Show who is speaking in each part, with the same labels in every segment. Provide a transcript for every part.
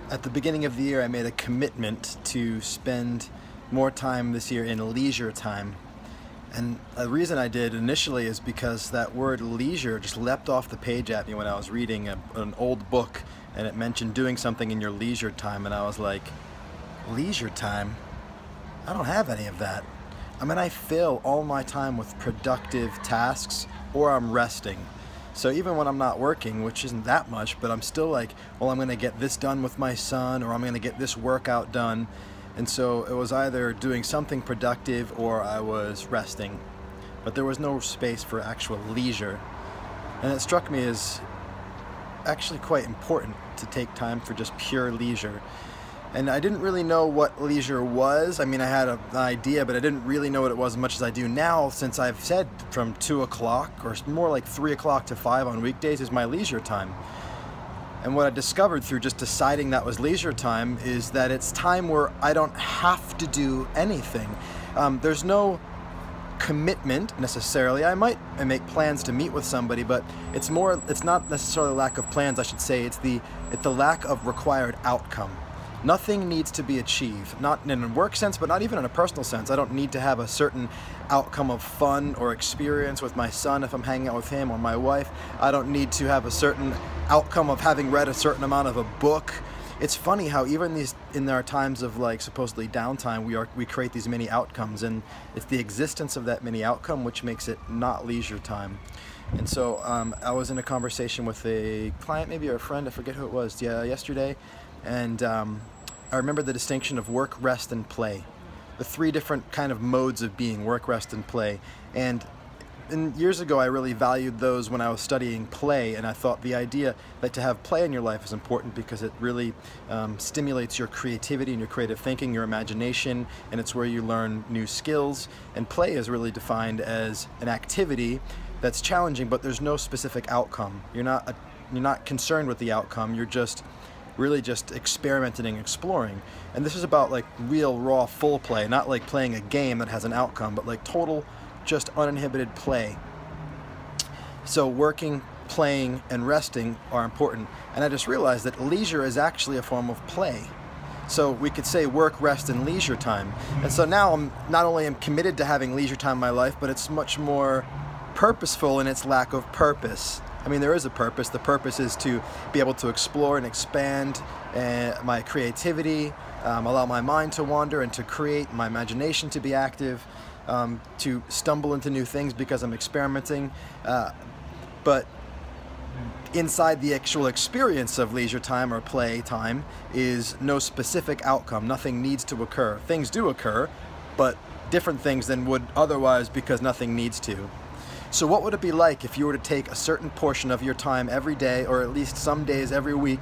Speaker 1: At the beginning of the year, I made a commitment to spend more time this year in leisure time. And the reason I did initially is because that word leisure just leapt off the page at me when I was reading an old book, and it mentioned doing something in your leisure time, and I was like, leisure time? I don't have any of that. I mean, I fill all my time with productive tasks, or I'm resting. So even when I'm not working, which isn't that much, but I'm still like, well, I'm going to get this done with my son, or I'm going to get this workout done. And so it was either doing something productive or I was resting. But there was no space for actual leisure. And it struck me as actually quite important to take time for just pure leisure. And I didn't really know what leisure was. I mean, I had an idea, but I didn't really know what it was as much as I do now, since I've said from 2 o'clock, or more like 3 o'clock to 5 on weekdays is my leisure time. And what I discovered through just deciding that was leisure time is that it's time where I don't have to do anything. There's no commitment necessarily. I might make plans to meet with somebody, but it's not necessarily lack of plans, I should say. It's the lack of required outcome. Nothing needs to be achieved, not in a work sense, but not even in a personal sense. I don't need to have a certain outcome of fun or experience with my son if I'm hanging out with him, or my wife. I don't need to have a certain outcome of having read a certain amount of a book. It's funny how even in our times of like supposedly downtime, we create these mini outcomes, and it's the existence of that mini outcome which makes it not leisure time. And so I was in a conversation with a client, maybe, or a friend, I forget who it was, yesterday, and I remember the distinction of work, rest, and play. The 3 different kind of modes of being: work, rest, and play. And years ago I really valued those when I was studying play, and I thought the idea that to have play in your life is important because it really stimulates your creativity and your creative thinking, your imagination, and it's where you learn new skills. And play is really defined as an activity that's challenging, but there's no specific outcome. You're not concerned with the outcome. You're really just experimenting and exploring. And this is about like real, raw, full play, not like playing a game that has an outcome, but like total, just uninhibited play. So working, playing, and resting are important. And I just realized that leisure is actually a form of play. So we could say work, rest, and leisure time. And so now I'm not only am committed to having leisure time in my life, but it's much more purposeful in its lack of purpose. I mean, there is a purpose. The purpose is to be able to explore and expand my creativity, allow my mind to wander and to create, my imagination to be active, to stumble into new things because I'm experimenting. But inside the actual experience of leisure time or play time is no specific outcome. Nothing needs to occur. Things do occur, but different things than would otherwise because nothing needs to. So what would it be like if you were to take a certain portion of your time every day, or at least some days every week,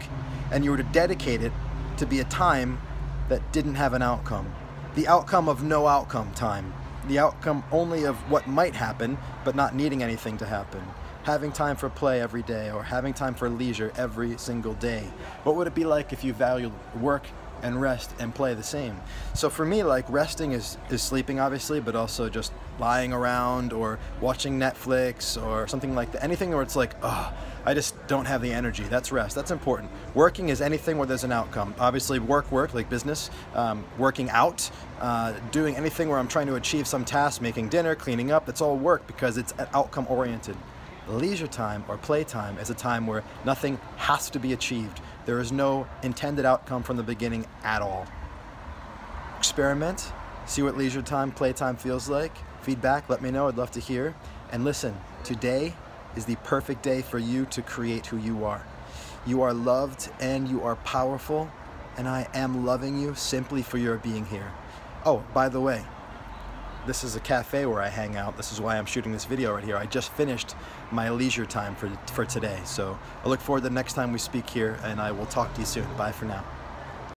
Speaker 1: and you were to dedicate it to be a time that didn't have an outcome? The outcome of no outcome time. The outcome only of what might happen, but not needing anything to happen. Having time for play every day, or having time for leisure every single day. What would it be like if you valued work and rest and play the same? So for me, like, resting is sleeping, obviously, but also just lying around or watching Netflix or something like that. Anything where it's like, oh, I just don't have the energy. That's rest. That's important. Working is anything where there's an outcome. Obviously work, like business, working out, doing anything where I'm trying to achieve some task, making dinner, cleaning up. That's all work because it's outcome oriented. Leisure time or playtime is a time where nothing has to be achieved. There is no intended outcome from the beginning at all. Experiment, see what leisure time, playtime feels like. Feedback, let me know, I'd love to hear. And listen, today is the perfect day for you to create who you are. You are loved and you are powerful, and I am loving you simply for your being here. Oh, by the way, this is a cafe where I hang out. This is why I'm shooting this video right here. I just finished my leisure time for today. So I look forward to the next time we speak here, and I will talk to you soon. Bye for now.